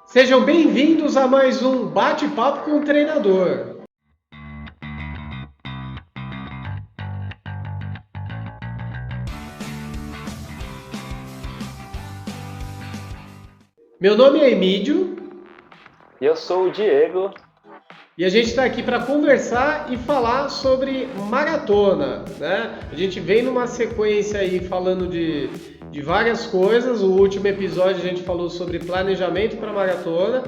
Sejam bem-vindos a mais um Bate-Papo com o Treinador. Meu nome é Emílio Eu sou o Diego. e a gente está aqui para conversar e falar sobre maratona, né? A gente vem numa sequência aí falando de várias coisas. O último episódio a gente falou sobre planejamento para maratona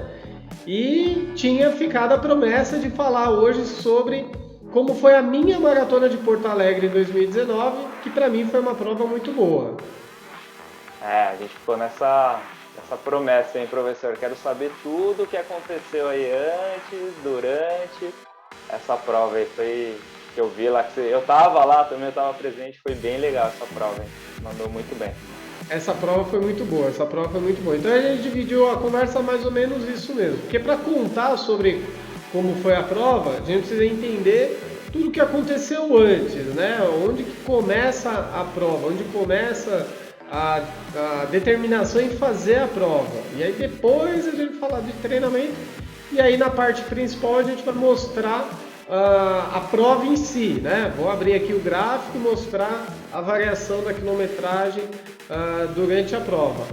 e tinha ficado a promessa de falar hoje sobre como foi a minha maratona de Porto Alegre em 2019, que para mim foi uma prova muito boa. A gente ficou nessa promessa, hein, professor? Quero saber tudo o que aconteceu aí antes, durante essa prova aí. Foi que eu vi lá que eu tava lá também, eu tava presente, foi bem legal essa prova, hein? Mandou muito bem. Essa prova foi muito boa, essa prova foi muito boa. Então a gente dividiu a conversa mais ou menos isso mesmo. Porque para contar sobre como foi a prova, a gente precisa entender tudo o que aconteceu antes, né? Onde que começa a prova, onde começa a, a determinação em fazer a prova. E aí depois a gente falar de treinamento. E aí na parte principal a gente vai mostrar a prova em si, né? Vou abrir aqui o gráfico e mostrar a variação da quilometragem durante a prova.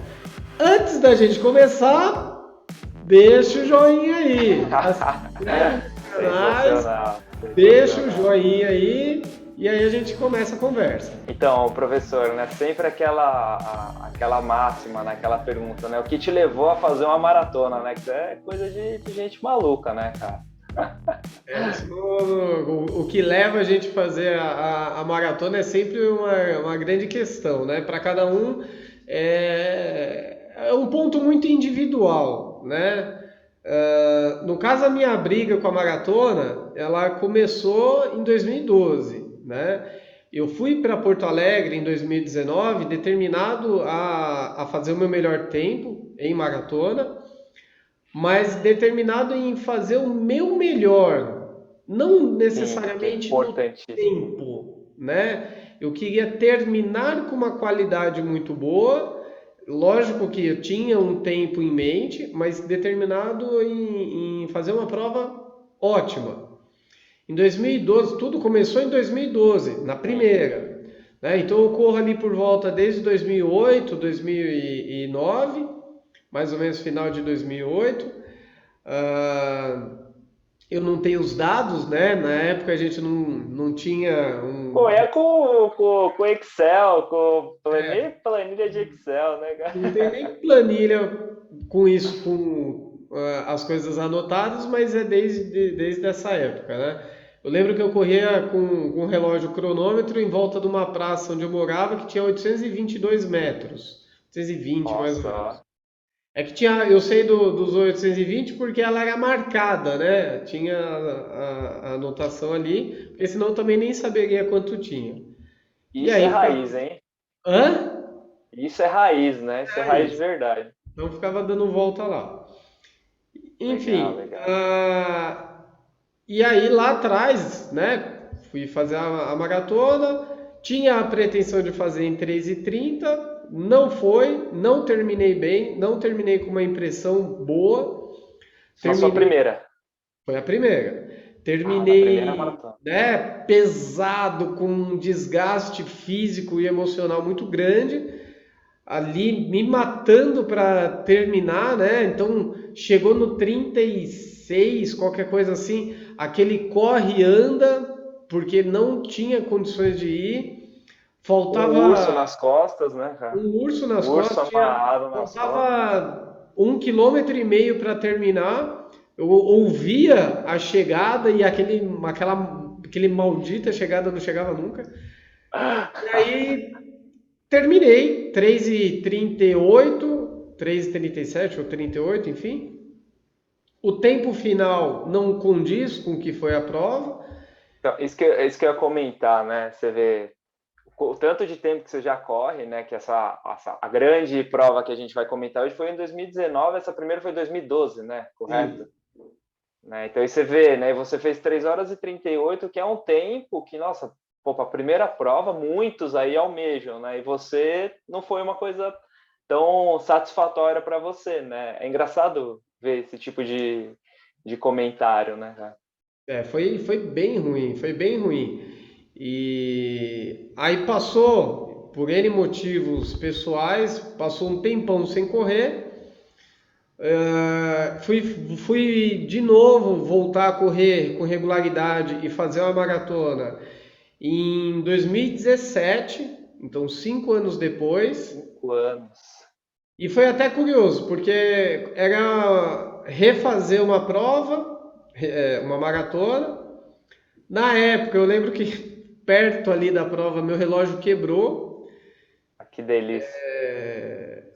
Antes da gente começar, deixa o joinha aí. Assina o canais, Sensacional, deixa o sensacional. joinha aí e aí a gente começa a conversa. Então, professor, né? Sempre aquela máxima, né? Aquela pergunta, né? O que te levou a fazer uma maratona, né? Que isso é coisa de gente maluca, né, cara? Isso, o que leva a gente a fazer a maratona é sempre uma grande questão, né? Para cada um é um ponto muito individual, né? No caso, a minha briga com a maratona, ela começou em 2012, né? Eu fui para Porto Alegre em 2019 determinado a fazer o meu melhor tempo em maratona, mas determinado em fazer o meu melhor, não Sim, que é necessariamente no importantíssimo. tempo, né? Eu queria terminar com uma qualidade muito boa. Lógico que eu tinha um tempo em mente, mas determinado em fazer uma prova ótima. Em 2012, tudo começou em 2012, na Sim. primeira, né? Então eu corro ali por volta desde 2008, 2009, mais ou menos final de 2008. Ah, eu não tenho os dados, né? Na época a gente não tinha Pô, um. é com Excel, com planilha de Excel, né, Não tem cara? nem planilha com isso, com as coisas anotadas, mas é desde essa época, né? Eu lembro que eu corria com um relógio cronômetro em volta de uma praça onde eu morava que tinha 822 metros. 820 mais ou menos. Nossa, É que tinha, eu sei dos 820 porque ela era marcada, né? Tinha a anotação ali, porque senão eu também nem saberia quanto tinha. E isso é aí raiz, ficava. hein? Hã? Isso é raiz, né? Isso é É raiz de isso. verdade. Então ficava dando volta lá. Legal, Enfim, legal. e aí lá atrás, né? Fui fazer a maratona, tinha a pretensão de fazer em 3:30, não foi, não terminei bem, não terminei com uma impressão boa, Na sua terminei. primeira. Foi a primeira. Ah, na primeira Terminei, maratona. né, pesado, com um desgaste físico e emocional muito grande, ali me matando para terminar, né? Então chegou no 36, qualquer coisa assim, aquele corre e anda, porque não tinha condições de ir. Com o urso Faltava nas costas, né, cara? um urso O nas urso costas, amarrado nas costas. faltava 1,5 km para terminar. Eu ouvia a chegada e aquele maldita chegada não chegava nunca. E aí terminei 3:38, 3:37 ou 38, enfim. O tempo final não condiz com o que foi a prova. Então, isso que eu ia comentar, né? Você vê o tanto de tempo que você já corre, né? Que a grande prova que a gente vai comentar hoje foi em 2019, essa primeira foi em 2012, né? Correto? Sim. Né? Então aí você vê, né? Você fez 3 horas e 38, que é um tempo que, nossa, pô, para a primeira prova, muitos aí almejam, né? E você não foi uma coisa tão satisfatória para você, né? É engraçado ver esse tipo de comentário, né, cara? Foi bem ruim, foi bem ruim. E aí passou, por N motivos pessoais, passou um tempão sem correr. Fui de novo voltar a correr com regularidade e fazer uma maratona em 2017, então 5 anos depois. 5 anos. E foi até curioso, porque era refazer uma prova, uma maratona. Na época, eu lembro que perto ali da prova, meu relógio quebrou. Ah, que delícia.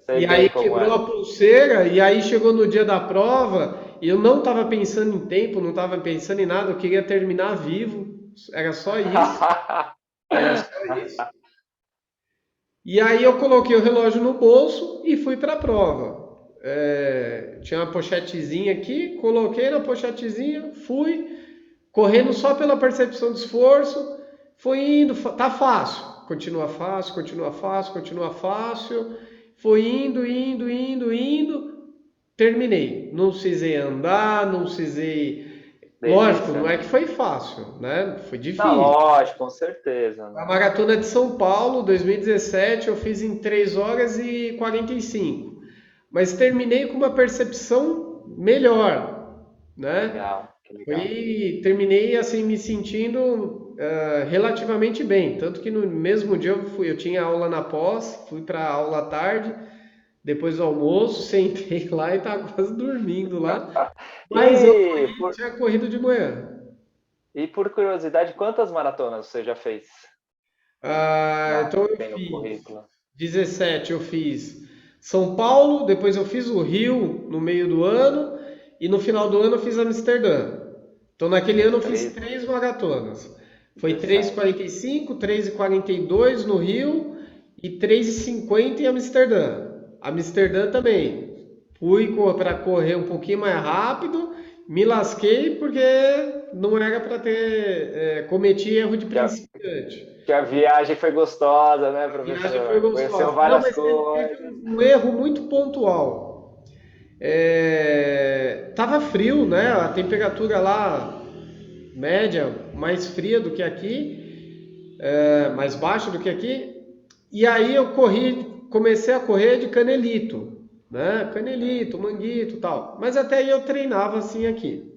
Sei E aí bem como quebrou é. a pulseira, e aí chegou no dia da prova, e eu não estava pensando em tempo, não estava pensando em nada, eu queria terminar vivo, era só isso, era só isso. E aí eu coloquei o relógio no bolso e fui para a prova. Tinha uma pochetezinha aqui, coloquei na pochetezinha, fui, correndo só pela percepção de esforço, foi indo, tá fácil, continua fácil, continua fácil, continua fácil, foi indo, indo, indo, indo, terminei. Não precisei andar, não precisei. Lógico, Delícia, não é né? que foi fácil, né? Foi Não, difícil. lógico, com certeza, A né? maratona de São Paulo, 2017, eu fiz em 3 horas e 45. Mas terminei com uma percepção melhor, Que né? legal, que legal. Terminei assim me sentindo relativamente bem, tanto que no mesmo dia eu tinha aula na pós, fui para aula à tarde, depois do almoço, sentei lá e estava quase dormindo lá, mas eu E por, tinha corrido de manhã. e por curiosidade, quantas maratonas você já fez? Então eu Tem no fiz currículo. 17, eu fiz São Paulo, depois eu fiz o Rio no meio do ano e no final do ano eu fiz Amsterdã. Então naquele ano eu fiz Três, 3 maratonas. Foi 17. 3,45, 3,42 no Rio e 3,50 em Amsterdã. Amsterdã também. Fui para correr um pouquinho mais rápido, me lasquei porque não era para ter cometi erro de Que a, principiante. que a viagem foi gostosa, né, A viagem foi professor? Conheceu gostosa. Não, várias mas teve coisas. um erro muito pontual. Tava frio, né? A temperatura lá média mais fria do que aqui, mais baixa do que aqui. E aí eu comecei a correr de canelito, né? Canelito, manguito, tal. Mas até aí eu treinava assim aqui.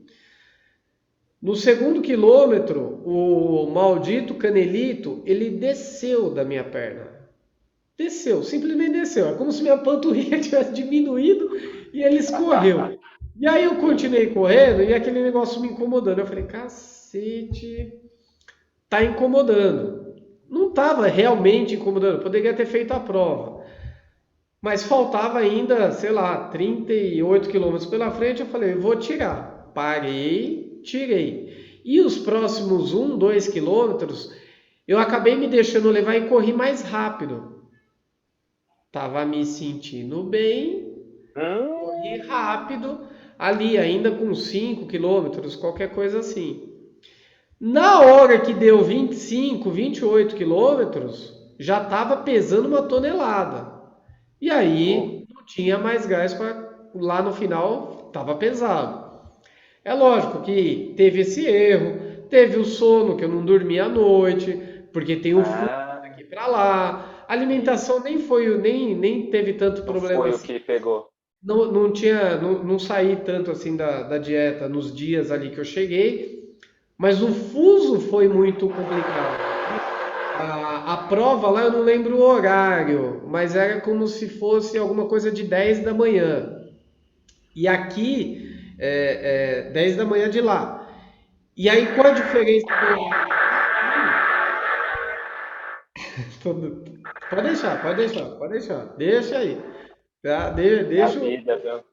No segundo quilômetro, o maldito canelito, ele desceu da minha perna. Desceu, simplesmente desceu. É como se minha panturrilha tivesse diminuído e ele escorreu. E aí eu continuei correndo e aquele negócio me incomodando. Eu falei, cacete, tá incomodando. Não estava realmente incomodando, poderia ter feito a prova. Mas faltava ainda, sei lá, 38 quilômetros pela frente. Eu falei, eu vou tirar. Parei, tirei. E os próximos 2 quilômetros, eu acabei me deixando levar e corri mais rápido. Tava me sentindo bem, corri Hum, rápido, ali ainda com 5 quilômetros, qualquer coisa assim. Na hora que deu 25, 28 quilômetros, já estava pesando uma tonelada. E pô, aí não tinha mais gás para lá no final, estava pesado. É lógico que teve esse erro, teve o sono que eu não dormi à noite, porque tem o fluxo ah, daqui para lá. A alimentação nem foi, nem teve tanto não problema foi o assim. que pegou. Não tinha, não saí tanto assim da dieta nos dias ali que eu cheguei, mas o fuso foi muito complicado. A prova lá eu não lembro o horário, mas era como se fosse alguma coisa de 10 da manhã. E aqui 10 da manhã de lá. E aí qual a diferença do horário aqui? Pode deixar, pode deixar, pode deixar. Deixa aí. Tá? É a Deixa, vida, viu?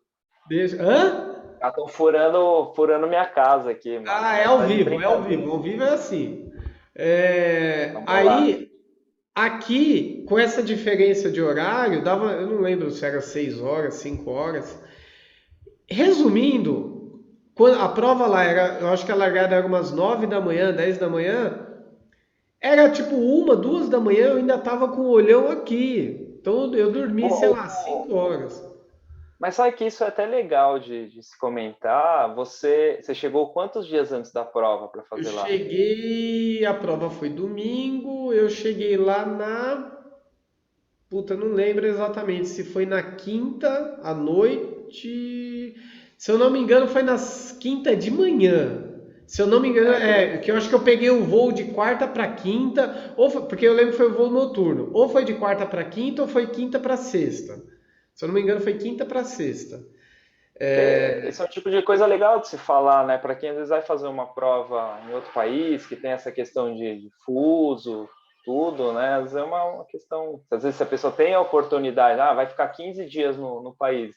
deixa. Hã? Já estão furando minha casa aqui, mano. Ah, é Não ao tá de vivo, é ao brincadeira. vivo. Ao vivo é assim. Vamos lá. Aí, aqui, com essa diferença de horário, dava, eu não lembro se era 6 horas, 5 horas. Resumindo, quando a prova lá era, eu acho que a largada era umas 9 da manhã, 10 da manhã, era tipo 1, 2 da manhã, eu ainda tava com o olhão aqui. Então eu dormi, sei lá, Ô, 5 horas. Mas sabe que isso é até legal de se comentar. Você chegou quantos dias antes da prova para Eu fazer lá? cheguei, a prova foi domingo, eu cheguei lá na. Puta, não lembro exatamente se foi na quinta à noite. Se eu não me engano, foi nas quinta de manhã. Se eu não me engano, É, que daí. que eu acho que eu peguei o voo de quarta para quinta, porque eu lembro que foi o voo noturno. Ou foi de quarta para quinta, ou foi quinta para sexta. Se eu não me engano, foi quinta para sexta. Esse é um tipo de coisa legal de se falar, né? Para quem às vezes vai fazer uma prova em outro país, que tem essa questão de fuso, tudo, né? Às vezes é uma questão. Às vezes, se a pessoa tem a oportunidade, vai ficar 15 dias no país.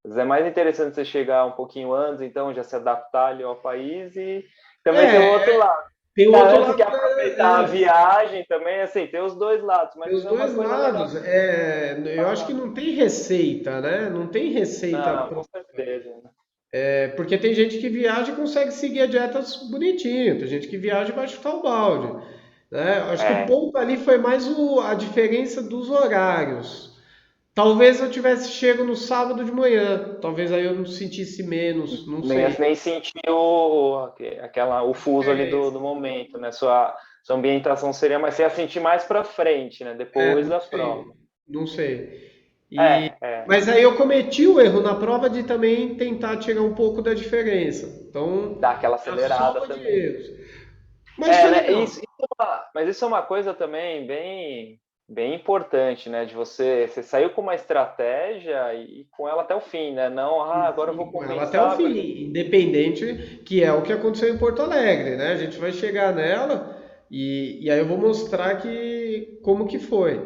Às vezes é mais interessante você chegar um pouquinho antes, então já se adaptar ali ao país e também tem o outro É, lado. tem o outro Cara, você lado, quer aproveitar a viagem também, assim, tem os dois lados, tem mas os é uma dois coisa legal lados. de Eu acho que falar. não tem receita, né? Não tem receita. Não, com certeza, né? Porque tem gente que viaja e consegue seguir a dieta bonitinho, tem gente que viaja e vai chutar o balde, né? Acho que o É, ponto ali foi mais a diferença dos horários. Talvez eu tivesse chego no sábado de manhã, talvez aí eu não sentisse menos, não nem, sei. nem sentiu o fuso ali É, do momento, né? Sua ambientação seria mais, você ia sentir mais para frente, né? Depois não da sei, prova. não sei. É. Mas aí eu cometi o erro na prova de também tentar tirar um pouco da diferença. Então, Dar aquela a acelerada soma de também. erros. Mas foi Né? legal. Mas isso é uma coisa também bem importante, né? De você saiu com uma estratégia e com ela até o fim, né? Não, agora eu vou E com ela até o compensar porque fim, independente, que é o que aconteceu em Porto Alegre, né? A gente vai chegar nela e aí eu vou mostrar como que foi.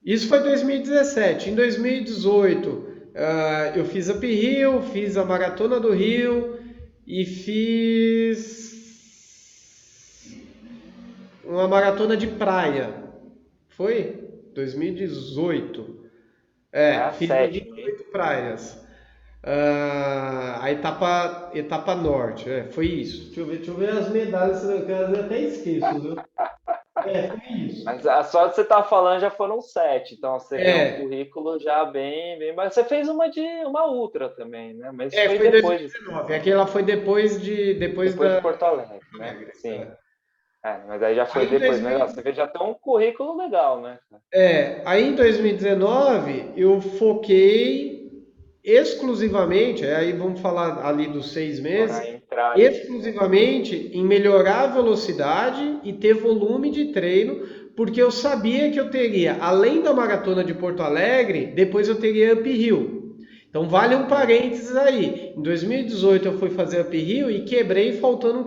Isso foi 2017. Em 2018, eu fiz a Rio, fiz a Maratona do Rio e fiz uma maratona de praia. Foi? 2018. é a Fiz a sétima, hein? 28 praias. A etapa norte, foi isso. Deixa eu ver as medalhas, que eu até esqueço, viu? Foi isso. Mas só de você estar falando já foram 7, então você vê um É, currículo já bem. Mas você fez uma ultra também, né? Mas isso foi foi depois, 2019. Aquela foi depois depois de da Porto Alegre, né? Alegre. Sim. Mas aí já foi Aí em depois. Mas ó, 2000, você vê já tem um currículo legal, né? aí em 2019 eu foquei exclusivamente, aí vamos falar ali dos 6 meses, Para entrar ali. exclusivamente em melhorar a velocidade e ter volume de treino, porque eu sabia que eu teria, além da maratona de Porto Alegre, depois eu teria Up Hill. Então vale um parênteses aí. Em 2018 eu fui fazer Up Hill e quebrei faltando 1,5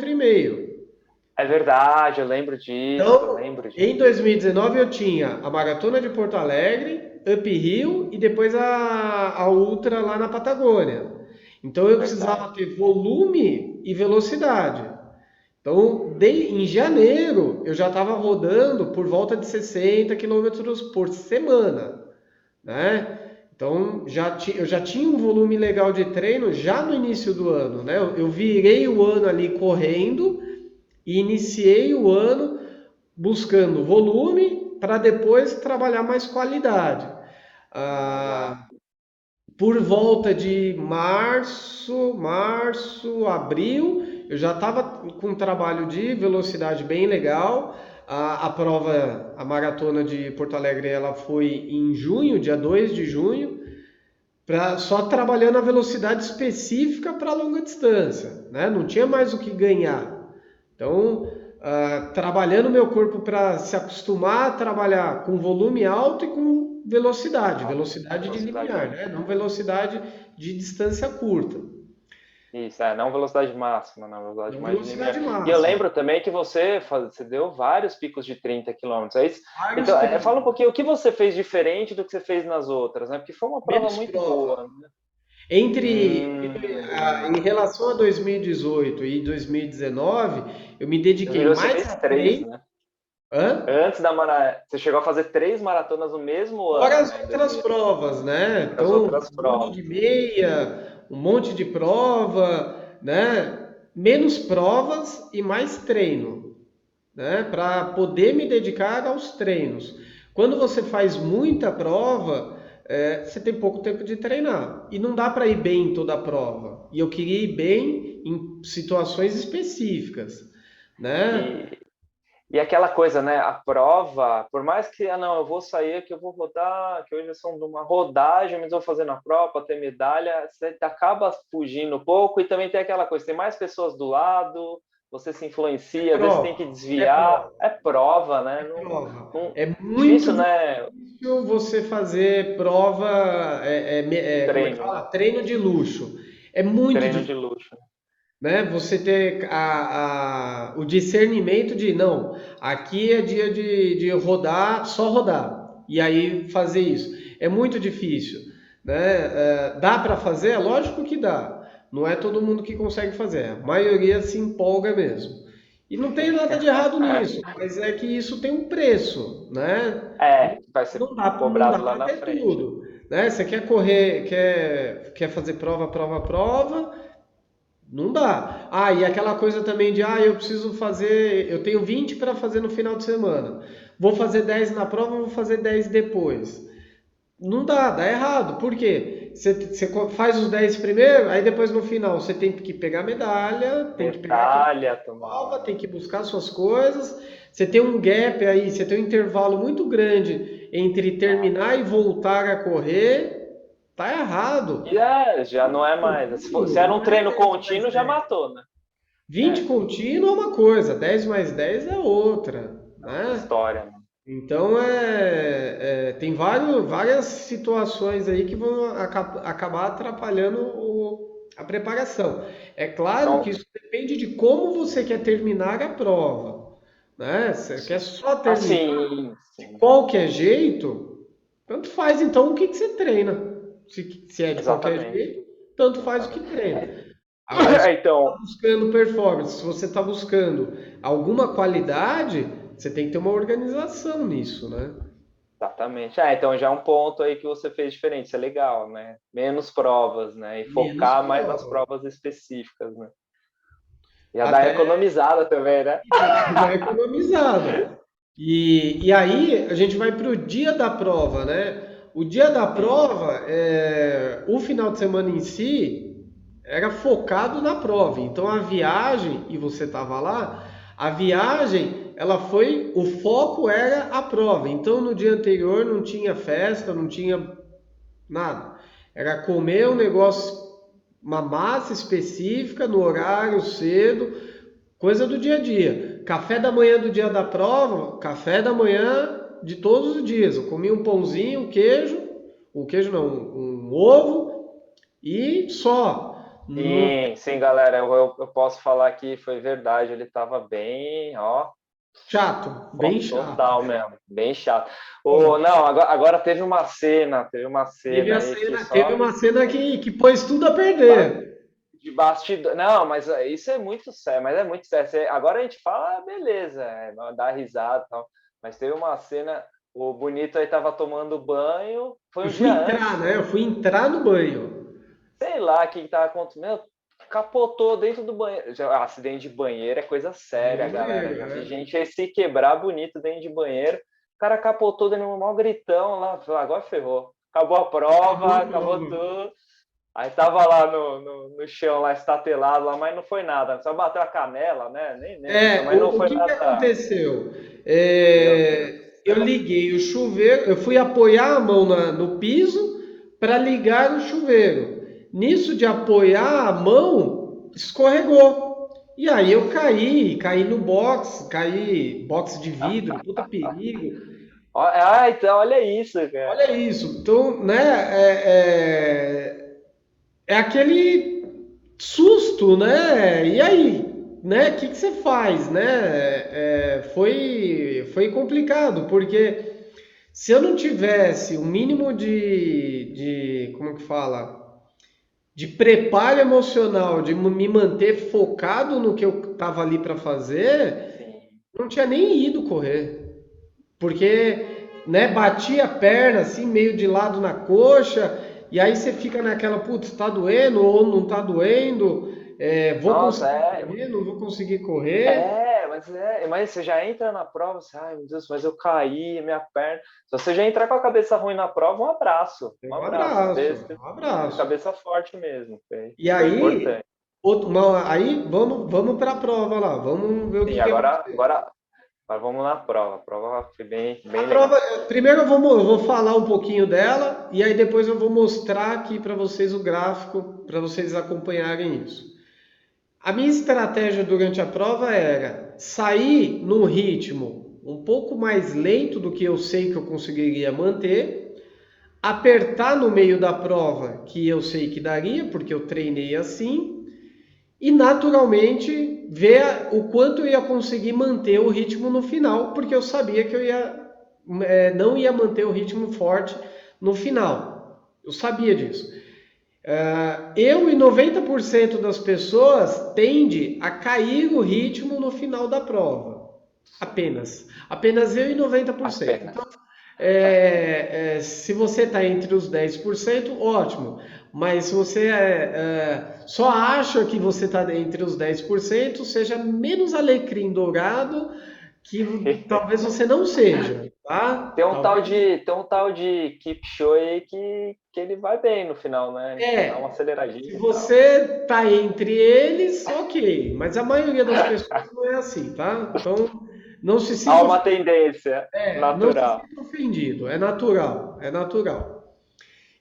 km. É verdade, eu lembro disso, eu Então, lembro disso. em 2019 eu tinha a maratona de Porto Alegre, Up Hill e depois a Ultra lá na Patagônia. Então eu precisava Verdade. ter volume e velocidade. Então, em janeiro eu já estava rodando por volta de 60 quilômetros por semana, né? Então eu já tinha um volume legal de treino já no início do ano, né? Eu virei o ano ali correndo e iniciei o ano buscando volume para depois trabalhar mais qualidade. Legal. Ah, por volta de abril, eu já estava com um trabalho de velocidade bem legal. A prova, a maratona de Porto Alegre, ela foi em junho, dia 2 de junho, só trabalhando a velocidade específica para longa distância, né? Não tinha mais o que ganhar. Então, trabalhando meu corpo para se acostumar a trabalhar com volume alto e com velocidade, Alta velocidade de velocidade limiar, né? Não velocidade de distância curta, Isso, não velocidade máxima, não velocidade não mais linear. velocidade E eu máxima. lembro também que você deu vários picos de 30 quilômetros. É isso? Vários Então, fala um treinos, pouquinho o que você fez diferente do que você fez nas outras, né? Porque foi uma prova menos muito prova. boa, né? Em relação a 2018 e 2019, eu me dediquei Você mais fez a três, treino. né? Hã? Antes da maratona, você chegou a fazer 3 maratonas no mesmo Fora ano, as né? Em outras 2000, provas, né? as Então, outras um monte provas. de meia, um monte de prova, né? Menos provas e mais treino, né? Para poder me dedicar aos treinos. Quando você faz muita prova, você tem pouco tempo de treinar. E não dá para ir bem em toda a prova. E eu queria ir bem em situações específicas, né? E, e aquela coisa, né? A prova, por mais que, não, eu vou sair, que eu vou rodar, que hoje é só uma rodagem, mas eu vou fazer na prova para ter medalha, você acaba fugindo um pouco e também tem aquela coisa, tem mais pessoas do lado, você se É influencia, às vezes tem que prova, é desviar, prova, é prova, né? é prova. É muito Difícil, né? difícil você fazer prova, como é que Treino, fala? né? Treino de luxo. É muito Treino de difícil, luxo. né? Você ter o discernimento de, não, aqui é dia de rodar, só rodar, e aí fazer isso. É muito difícil, né? Dá para fazer? É lógico que dá. Não é todo mundo que consegue fazer. A maioria se empolga mesmo. E não tem nada de errado nisso, mas é que isso tem um preço, né? Vai ser Não dá cobrado lá para na ter frente. tudo, né? Você quer correr, quer fazer prova, prova, prova, não dá. Ah, e aquela coisa também de, eu preciso fazer, eu tenho 20 para fazer no final de semana. Vou fazer 10 na prova, vou fazer 10 depois. Não dá errado. Por quê? Você faz os 10 primeiro, aí depois no final você tem que pegar medalha, tem que pegar aquela Medalha, prova, tomar. tem que buscar suas coisas. Você tem um gap aí, você tem um intervalo muito grande entre terminar e voltar a correr. Tá errado. E já não é mais. Se era um Não é treino 10 mais contínuo, já 10. matou, né? 20 É, contínuo é uma coisa, 10 mais 10 é outra, é outra né? história, né? Então tem várias situações aí que vão acabar atrapalhando a preparação. É claro que Então, isso depende de como você quer terminar a prova, né? Você quer só terminar assim, de sim, qualquer jeito, tanto faz então o que que você treina. Se é de qualquer exatamente, jeito, tanto faz o que exatamente. treina. Agora, se você está Então, buscando performance, se você está buscando alguma qualidade, você tem que ter uma organização nisso, né? exatamente. Então já é um ponto aí que você fez diferente, isso é legal, né? Menos provas, né? E Menos focar mais nas prova. provas específicas, né? Já dá Até economizada também, né? já é economizado. E aí a gente vai para o dia da prova, né? O dia da Sim. prova, o final de semana em si era focado na prova. Então a viagem, e você estava lá, a viagem, o foco era a prova. Então no dia anterior não tinha festa, não tinha nada. Era comer um negócio, uma massa específica, no horário cedo, coisa do dia a dia. Café da manhã do dia da prova, café da manhã de todos os dias. Eu comia um pãozinho, um queijo não, um ovo e só. Não, Sim, sim, galera, eu posso falar que foi verdade, ele estava bem, ó, chato, bem foco chato. total mesmo, bem chato. Bom, Não, agora teve uma cena aí que teve só uma cena que pôs tudo a perder. de bastidor. Não, mas isso é muito sério, mas é muito sério. Agora a gente fala, beleza, dá risada e tal. Mas teve uma cena, o Bonito aí tava tomando banho, foi Eu um fui dia entrar, antes, né? Eu fui entrar no banho. sei lá o que tava acontecendo. Meu, capotou dentro do banheiro. Acidente de banheiro é coisa Dentro séria, do galera. banheiro, Já vi né? gente aí se quebrar bonito dentro de banheiro. O cara capotou dando um mau gritão lá. Falei, agora ferrou. Acabou a Acabou prova, a acabou prova. tudo. Aí tava lá no chão, lá estatelado, lá, mas não foi nada. Só bateu a canela, né? Nem lembro. Mas não O foi que que nada. aconteceu? Meu Deus do Eu céu. liguei o chuveiro, eu fui apoiar a mão no piso para ligar o chuveiro. Nisso de apoiar a mão, escorregou. E aí eu caí no box de vidro, puta perigo. Então olha isso, cara. Olha isso. Então, né, é aquele susto, né? E aí, né? O que que você faz, né? Foi complicado, porque se eu não tivesse o mínimo como que fala? De preparo emocional, de me manter focado no que eu estava ali para fazer, Sim. não tinha nem ido correr. Porque, né, batia a perna assim, meio de lado na coxa, e aí você fica naquela, putz, tá doendo ou não tá doendo. Vou Nossa, conseguir correr, não vou conseguir correr. mas você já entra na prova, você, ai meu Deus, mas eu caí, minha perna. Se você já entrar com a cabeça ruim na prova, um Um abraço, abraço, você um abraço. cabeça forte mesmo, E foi aí, importante. aí vamos para a prova lá, vamos ver o Sim, que que aconteceu. agora vamos na prova. A prova foi A bem prova, legal. primeiro eu vou falar um pouquinho dela e aí depois eu vou mostrar aqui para vocês o gráfico para vocês acompanharem isso. A minha estratégia durante a prova era sair num ritmo um pouco mais lento do que eu sei que eu conseguiria manter, apertar no meio da prova que eu sei que daria, porque eu treinei assim, e naturalmente ver o quanto eu ia conseguir manter o ritmo no final, porque eu sabia que não ia manter o ritmo forte no final. Eu sabia disso. Eu e 90% das pessoas tende a cair o ritmo no final da prova. Apenas. Apenas eu e 90%. Apenas. Se você está entre os 10%, ótimo. Mas se você só acha que você está entre os 10%, seja menos alecrim dourado que talvez você não seja, tá? Talvez. Tem um tal de Keep Show aí que ele vai bem no final, né? Ele dá uma Se aceleradinha e tal. você está entre eles, ok. Mas a maioria das pessoas não é assim, tá? Então, não se Há sinta uma tendência não se natural. sinta ofendido. É natural, é natural.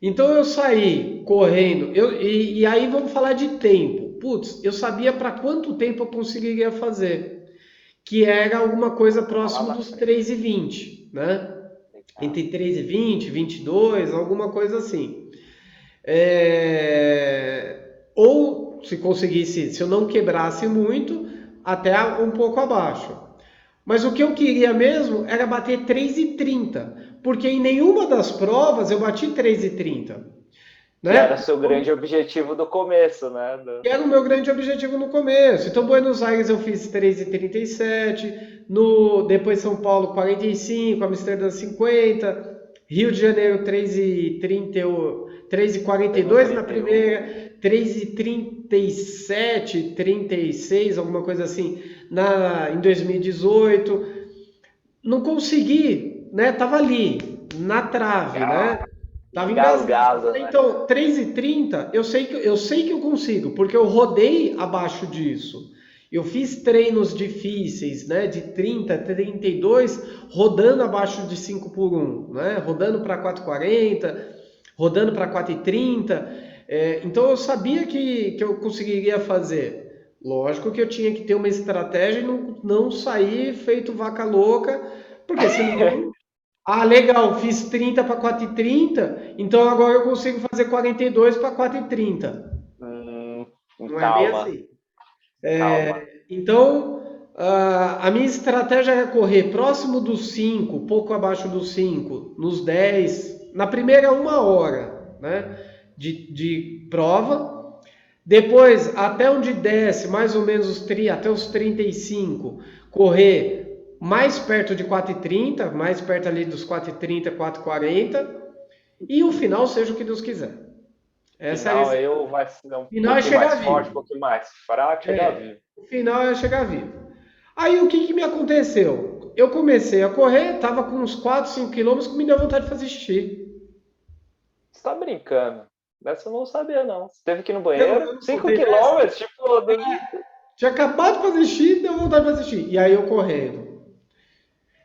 Então eu saí correndo, e aí vamos falar de tempo. Putz, eu sabia para quanto tempo eu conseguiria fazer, que era alguma coisa Lá próximo na dos frente. 3:20, né? Legal. Entre 3:20, 22, alguma coisa assim. Ou se conseguisse, se eu não quebrasse muito, até um pouco abaixo. Mas o que eu queria mesmo era bater 3:30, porque em nenhuma das provas eu bati 3:30, Que era né? seu grande objetivo do começo, né? Que era o meu grande objetivo no começo. Então, Buenos Aires eu fiz 3:37, depois São Paulo 45, Amsterdã 50, Rio de Janeiro 3:30, 3:42 na 3:31. primeira, 3:37, 36, alguma coisa assim, em 2018. Não consegui, né? Tava ali, na trave, né? Tava engasgado. Eu Engasgado, falei, né? então, 3:30, eu sei que eu consigo, porque eu rodei abaixo disso. Eu fiz treinos difíceis, né? De 30, 32, rodando abaixo de 5 por 1, né? Rodando para 4:40, rodando para 4:30. Então eu sabia que eu conseguiria fazer. Lógico que eu tinha que ter uma estratégia e não sair feito vaca louca, porque senão legal, fiz 30 para 4:30, então agora eu consigo fazer 42 para 4:30. Hum, Não é bem calma, assim. calma. Então, a minha estratégia era correr próximo dos 5, pouco abaixo dos 5, nos 10, na primeira 1 hora, né, de prova. Depois, até onde desce, mais ou menos até os 35, correr mais perto de 4:30, mais perto ali dos 4:30, 4:40, e o final seja o que Deus quiser. Essa é a Final eu vai ser um final é pouquinho chegar mais forte, um vivo. pouquinho mais fraco, chegar vivo. O final é chegar vivo. Aí o que me aconteceu? Eu comecei a correr, tava com uns 4, 5 quilômetros que me deu vontade de fazer xixi. Você tá brincando? Dessa eu não sabia, não. Você teve que ir no Eu, banheiro? eu não 5 contei dessa. quilômetros? Tipo, Tinha acabado de fazer xixi, deu vontade de fazer xixi. E aí eu correndo.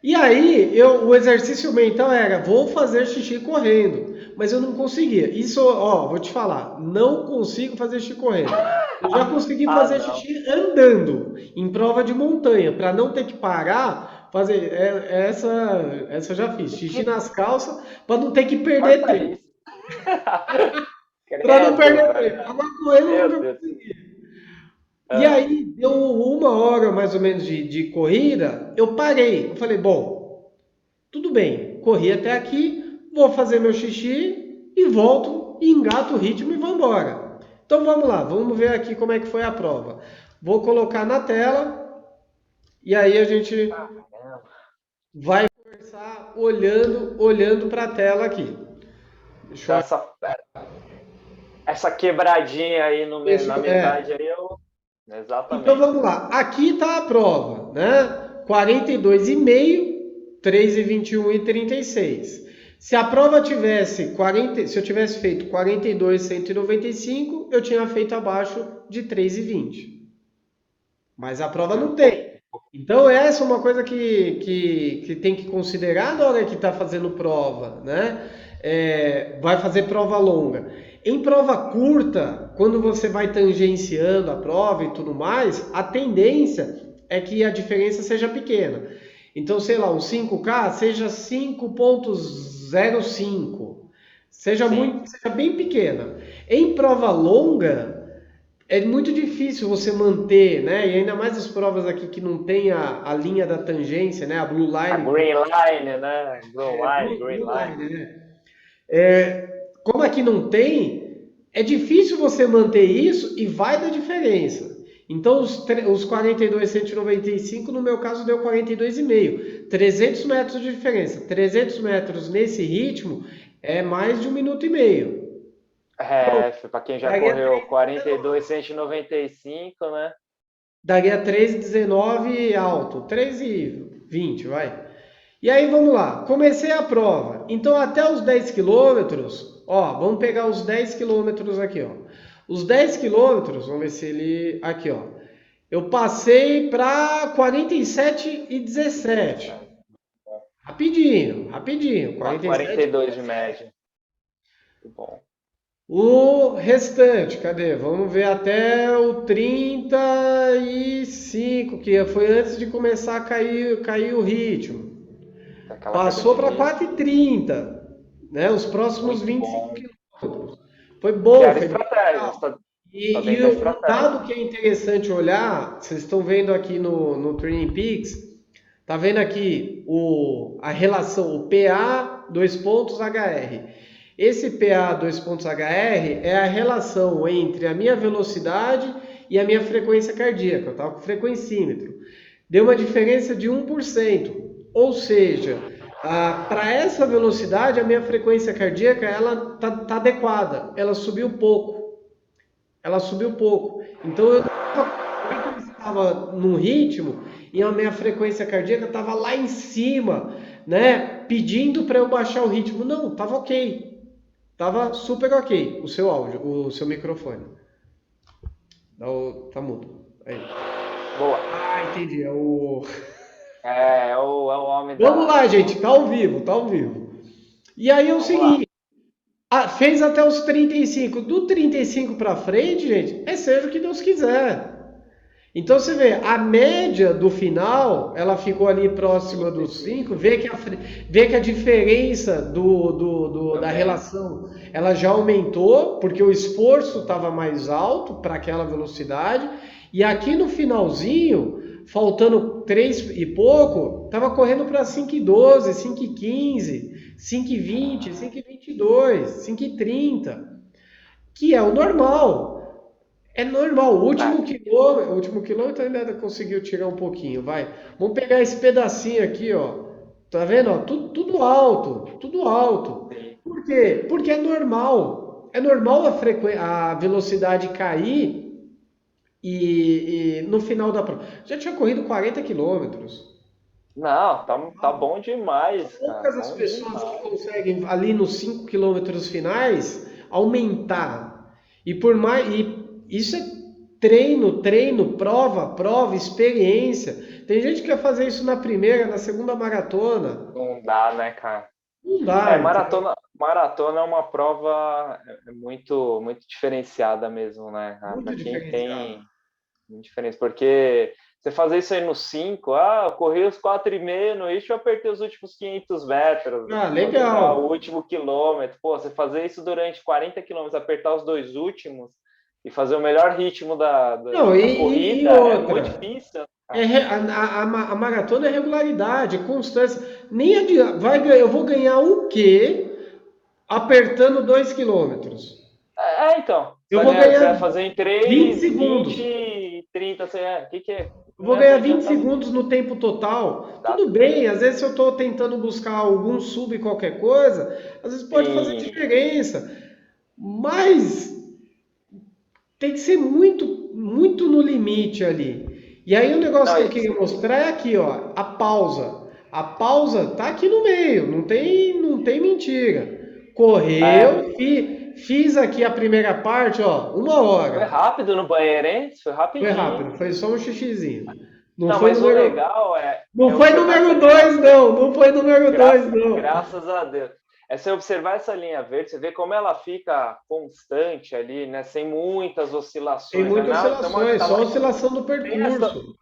E aí, o exercício mental era, vou fazer xixi correndo. Mas eu não conseguia. Isso, ó, vou te falar, não consigo fazer xixi correndo. Eu já consegui ah, fazer não. xixi andando, em prova de montanha, para não ter que parar, fazer. Essa eu já fiz. Xixi Que nas calças, para não ter que perder corta tempo. isso. Para não Credo, perder velho. tempo. Agora correndo eu Meu nunca Deus. consegui. E Ah, aí, deu 1 hora mais ou menos de corrida, eu parei. Eu falei, bom, tudo bem, corri até aqui, vou fazer meu xixi e volto, e engato o ritmo e vou embora. Então vamos lá, vamos ver aqui como é que foi a prova. Vou colocar na tela e aí a gente caramba. vai conversar olhando para a tela aqui. Deixa Então, eu... Essa quebradinha aí Isso na é. metade aí Então exatamente. vamos lá. Aqui está a prova, né? 42,5, 3,21 e 36. Se a prova tivesse 40, se eu tivesse feito 42,195, eu tinha feito abaixo de 3,20. Mas a prova não tem. Então essa é uma coisa que tem que considerar na hora que está fazendo prova, né? Vai fazer prova longa. Em prova curta, quando você vai tangenciando a prova e tudo mais, a tendência é que a diferença seja pequena. Então, sei lá, um 5K seja 5,05, Sim. seja bem pequena. Em prova longa, é muito difícil você manter, né? E ainda mais as provas aqui que não tem a linha da tangência, né? A blue A line, green line, né? Green blue line. line, né? Como aqui não tem, é difícil você manter isso e vai dar diferença. Então, os 42,195, no meu caso, deu 42,5. 300 metros de diferença. 300 metros nesse ritmo é mais de 1 minuto e meio. Pronto, É, para quem já daria correu 42, 195, né? Daria 3,19 alto, 3,20, vai. E aí vamos lá, comecei a prova. Então até os 10 quilômetros, ó, vamos pegar os 10 quilômetros aqui, ó. Os 10 quilômetros, vamos ver se ele... Aqui, ó. Eu passei para 47,17. Rapidinho, rapidinho. 47. 42 de média. Muito bom. O restante, cadê? Vamos ver até o 35, que foi antes de começar a cair o ritmo. Aquela queda Passou de para ritmo. 4,30, né? Os próximos Muito 25 bom. quilômetros. Foi Que bom, era foi bem estratégia. legal. Tá E dentro da um estratégia. dado que é interessante olhar, vocês estão vendo aqui no Training Peaks, tá vendo aqui a relação, o PA dois pontos HR. Esse PA dois pontos HR é a relação entre a minha velocidade e a minha frequência cardíaca. Eu estava com frequencímetro. Deu uma diferença de 1%. Ou seja, para essa velocidade, a minha frequência cardíaca ela tá adequada. Ela subiu pouco. Ela subiu pouco. Então eu estava num ritmo e a minha frequência cardíaca estava lá em cima, né? Pedindo para eu baixar o ritmo. Não, estava ok. Estava super ok o seu áudio, o seu microfone. Tá mudo. Aí. Boa. Entendi. É o homem Vamos da. lá, gente. Tá ao vivo, tá ao vivo. E aí é o Vamos lá. seguinte. Fez até os 35. Do 35 para frente, gente, seja o que Deus quiser. Então você vê, a média do final, ela ficou ali próxima dos 5, vê que a diferença da Também. relação, ela já aumentou, porque o esforço estava mais alto para aquela velocidade, e aqui no finalzinho, faltando 3 e pouco, estava correndo para 5,12, 5,15, 5,20, 5,22, 5,30, que é o normal. É normal, o último quilômetro ainda conseguiu tirar um pouquinho, vai. Vamos pegar esse pedacinho aqui, ó. Tá vendo? Ó? Tudo alto, tudo alto. Sim. Por quê? Porque é normal. É normal a velocidade cair e no final da prova. Já tinha corrido 40 quilômetros. Não, tá bom demais, cara. Poucas as Bom pessoas que demais. conseguem ali nos 5 quilômetros finais aumentar. E isso é treino, prova, experiência. Tem gente que quer fazer isso na primeira, na segunda maratona. Não dá, né, cara? Não dá, entendeu? Maratona é uma prova muito diferenciada mesmo, né, cara? Para Muito quem diferenciado. tem muita diferença, porque você fazer isso aí no 5, eu corri os 4,5, no ritmo eu apertei os últimos 500 metros, Ah, fazer lá o legal. último quilômetro. Pô, você fazer isso durante 40 quilômetros, apertar os dois últimos e fazer o melhor ritmo Não, da e corrida é muito outra. difícil, É, cara. a maratona é regularidade, constância. Nem adianta, eu vou ganhar o quê apertando 2 quilômetros? Então, Eu vou você vai ganhar fazer em 20 3, segundos. 20, 30, sei lá, o que que é? Eu vou Não vai ganhar 20 adiantar segundos no tempo total. nada. Tudo bem, às vezes se eu estou tentando buscar algum sub qualquer coisa, às vezes pode fazer Sim, diferença. Mas tem que ser muito, muito no limite ali. E aí o negócio Não, que eu queria mostrar é aqui, ó, a pausa. A pausa tá aqui no meio, não tem mentira. é, Correu, fiz aqui a primeira parte, ó, uma foi hora. rápido no banheiro, hein? Foi Foi rapidinho. rápido, foi só um xixizinho. Não Não, foi mas o número, legal não é foi observar essa número linha 2 verde. não, não foi número 2 não. Graças a Deus. É você observar essa linha verde, você vê como ela fica constante ali, né? Sem muitas Tem oscilações, né? muitas Não, tem uma hora que oscilações, tá só lá, oscilação do tem essa. percurso.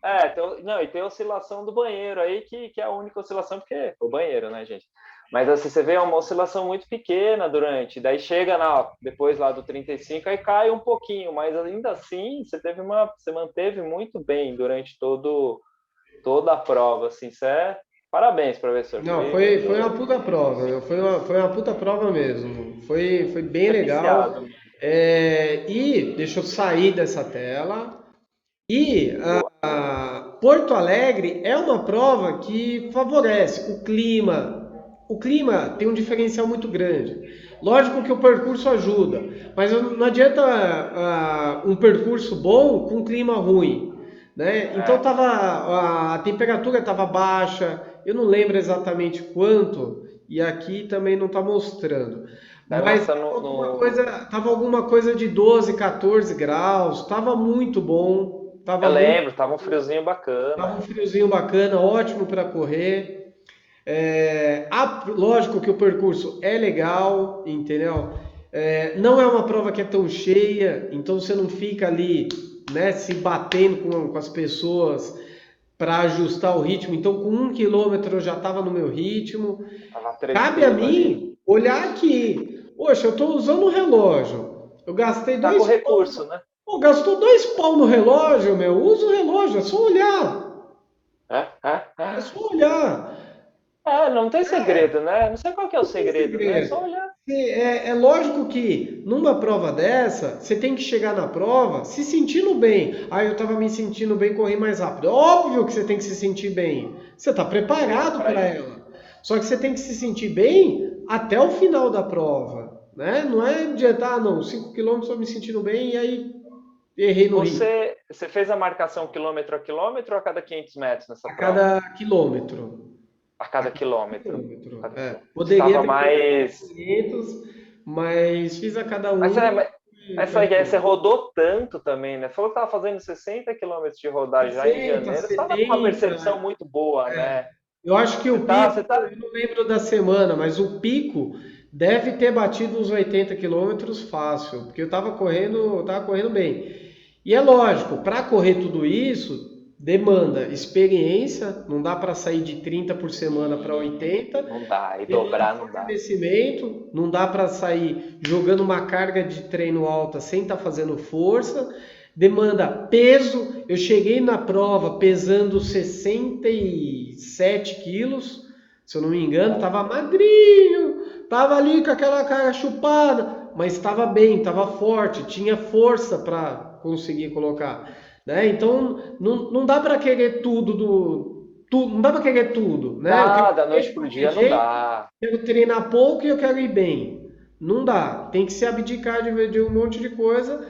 Não, e tem a oscilação do banheiro aí, que é a única oscilação, porque é o banheiro, né, gente? Mas assim, você vê uma oscilação muito pequena durante, daí chega depois lá do 35, aí cai um pouquinho, mas ainda assim você manteve muito bem durante toda a prova, assim, parabéns, professor, Não, foi foi uma muito puta prova, meu. Foi uma puta prova mesmo. Foi bem legal. diferenciado. E deixa eu sair dessa tela. E Boa. Porto Alegre é uma prova que favorece o clima. O clima tem um diferencial muito grande. Lógico que o percurso ajuda, mas não adianta um percurso bom com clima ruim, né? Então É, a temperatura estava baixa, eu não lembro exatamente quanto, e aqui também não está mostrando. vai Mas mostrar estava alguma coisa de 12, 14 graus, estava muito bom, eu lembro, tava um friozinho bacana. tava um friozinho bacana, ótimo para correr. Lógico que o percurso é legal, entendeu? Não é uma prova que é tão cheia, então você não fica ali, né, se batendo com as pessoas para ajustar o ritmo. Então, com 1 quilômetro eu já estava no meu ritmo. Tava Cabe a tranquilo ali. mim olhar aqui. Poxa, eu estou usando o relógio. Eu gastei Tá com 2 pau. recurso, né? Pô, gastou 2 pau no relógio, meu. Usa o relógio, é só olhar. É, é, É é. só olhar. Não tem segredo, né? Não sei qual que é o Não tem segredo, né? É segredo. só olhar. É lógico que numa prova dessa, você tem que chegar na prova se sentindo bem. Ah, eu estava me sentindo bem, corri mais rápido. Óbvio que você tem que se sentir bem. Você está Treina preparado pra para isso. ela. Só que você tem que se sentir bem até o final da prova, né? Não é adiantar, não, 5 quilômetros eu me sentindo bem e aí errei no ritmo. Você fez a marcação quilômetro a quilômetro ou a cada 500 metros nessa A prova? cada quilômetro. A A cada cada quilômetro. quilômetro. Cada quilômetro. Poderia Estava ter feito a cada mais. 500, mas fiz a cada Mas, um e essa ideia, você tranquilo. rodou tanto também, né? Você falou que estava fazendo 60 quilômetros de rodagem já em 60, janeiro. Você estava com uma 70. percepção muito boa, né? Eu acho que Você o tá, pico, você tá. eu não lembro da semana, mas o pico deve ter batido uns 80 quilômetros fácil, porque eu tava correndo bem. E é lógico, para correr tudo isso, demanda experiência, não dá para sair de 30 por semana para 80, Não dá. E demanda dobrar não dá. fortalecimento, não dá para sair jogando uma carga de treino alta sem estar fazendo força, demanda peso. Eu cheguei na prova pesando 67 quilos, se eu não me engano, estava magrinho, estava ali com aquela cara chupada, mas estava bem, estava forte, tinha força para conseguir colocar, né? Então não dá para querer não dá para querer tudo, né? Eu quero Dá, da correr noite de pro qualquer dia não jeito, dá. quero treinar pouco e eu quero ir bem. Não dá. Tem que se abdicar de um monte de coisa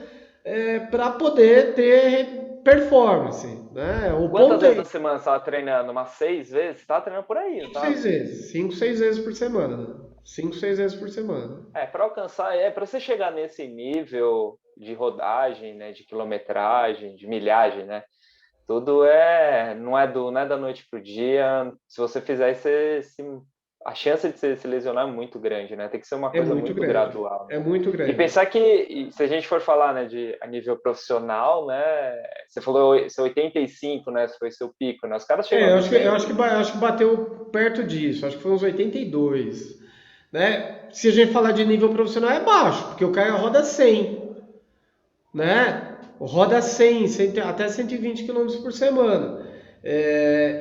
para poder ter performance, né? O Quantas ponto é vezes na semana você estava treinando? Umas 6 vezes? Você estava treinando por aí, não 5, 6 tava? vezes. 5, 6 vezes por semana, né? 5, 6 vezes por semana. Para alcançar, para você chegar nesse nível de rodagem, né, de quilometragem, de milhagem, né? Tudo não é da noite pro dia. Se você fizer isso, a chance de você se lesionar é muito grande, né? Tem que ser uma É coisa muito muito grande. gradual, É né? muito E grande. pensar que, se a gente for falar, né, a nível profissional, né? Você falou seu 85, né? Se foi seu pico, né? Os caras chegam a Eu acho que bateu perto disso. Acho que foi uns 82, né? Se a gente falar de nível profissional é baixo, porque o cara roda 100, né? Roda 100, até 120 quilômetros por semana.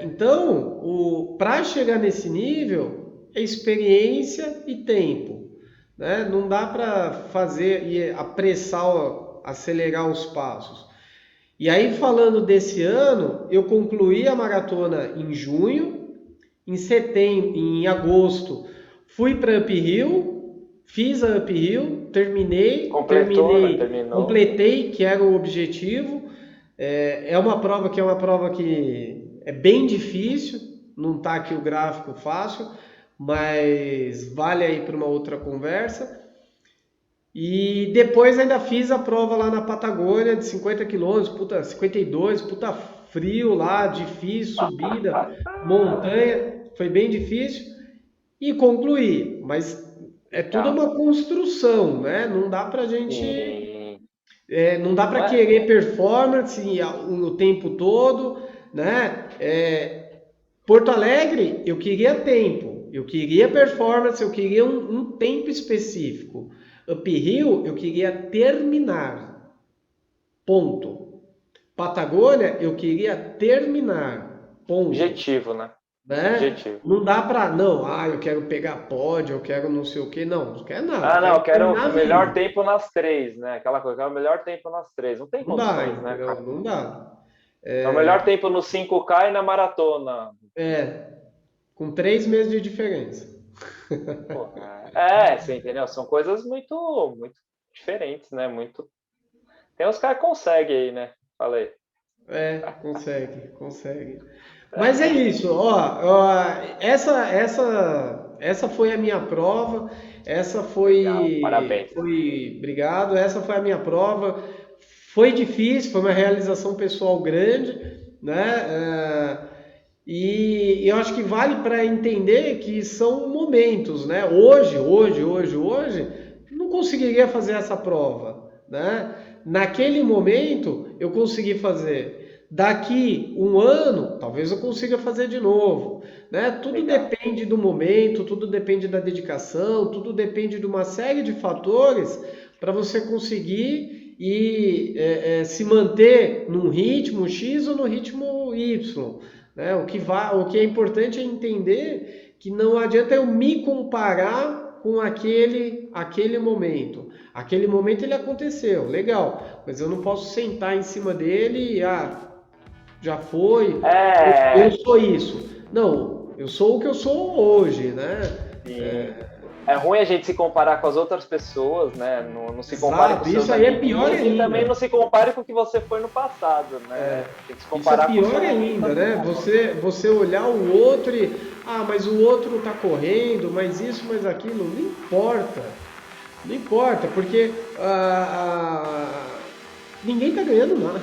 Então, para chegar nesse nível, é experiência e tempo, né? Não dá para fazer e apressar, acelerar os passos. E aí, falando desse ano, eu concluí a maratona em junho, em setembro, em agosto, fui para Up Hill, fiz a Up Hill, terminei, Completou, né? Terminou. completei, que era o objetivo. É uma prova que é bem difícil, não está aqui o gráfico fácil, mas vale aí para uma outra conversa. E depois ainda fiz a prova lá na Patagônia de 50 quilômetros, 52, puta frio lá, difícil, subida, montanha, foi bem difícil e concluí. Mas é tudo uma construção, né? Não dá pra gente, não dá para querer performance o tempo todo, né? Porto Alegre, eu queria tempo, eu queria performance, eu queria um tempo específico. Uphill, eu queria terminar. Ponto. Patagônia, eu queria terminar. Ponto. Objetivo, né? Objetivo. Não dá pra, eu quero pegar pódio, eu quero não sei o que, não quero nada. Eu quero o melhor tempo nas 3, né? Aquela coisa, eu quero o melhor tempo nas 3. Não tem condições, né? Não dá. É o melhor tempo no 5K e na maratona. Com 3 meses de diferença. Você entendeu? São coisas muito, muito diferentes, né? Tem uns caras que conseguem aí, né? Falei. Consegue. Mas é isso, essa foi a minha prova, essa foi... Legal, parabéns. Obrigado, essa foi a minha prova, foi difícil, foi uma realização pessoal grande, né? E eu acho que vale para entender que são momentos, né? Hoje, não conseguiria fazer essa prova, né? Naquele momento, eu consegui fazer. Daqui um ano, talvez eu consiga fazer de novo, né? Tudo depende do momento, tudo depende da dedicação, tudo depende de uma série de fatores para você conseguir se manter num ritmo X ou no ritmo Y. Né? O que é importante é entender que não adianta eu me comparar com aquele momento. Aquele momento ele aconteceu, legal, mas eu não posso sentar em cima dele e já foi, eu sou isso. Não, eu sou o que eu sou hoje, né? É ruim a gente se comparar com as outras pessoas, né? Não se compare com os seus isso aí é pior ainda. E também não se compare com o que você foi no passado, né? Tem que se comparar isso é pior ainda, né? Você olhar o outro e... mas o outro tá correndo, mas isso, mas aquilo, não importa. Não importa, porque ninguém tá ganhando nada.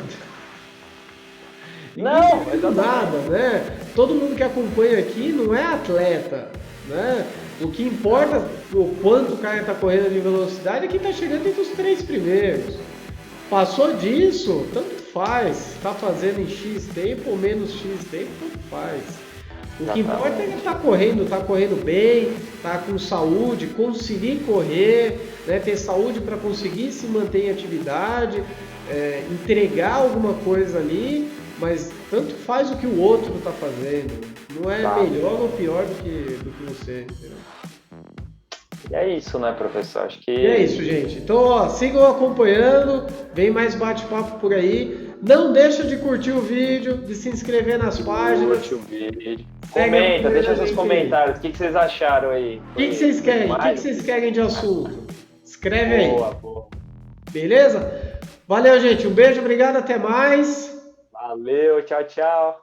Nada, né? Todo mundo que acompanha aqui não é atleta, né? O que importa, o quanto o cara está correndo de velocidade, é quem está chegando entre os 3 primeiros. Passou disso, tanto faz. Está fazendo em X tempo ou menos X tempo, tanto faz. O que importa é que está correndo bem, está com saúde, conseguir correr, né? Ter saúde para conseguir se manter em atividade, entregar alguma coisa ali. Mas tanto faz o que o outro está fazendo. Não é melhor ou pior do que você. Entendeu? E é isso, né, professor? Acho que... E é isso, gente. Então, sigam acompanhando. Vem mais bate-papo por aí. Não deixa de curtir o vídeo, de se inscrever nas páginas. Curte o vídeo. Comenta, deixa seus comentários. O que vocês acharam aí? O que vocês querem? O que vocês querem de assunto? Escreve aí. Boa. Beleza? Valeu, gente. Um beijo, obrigado, até mais. Valeu, tchau.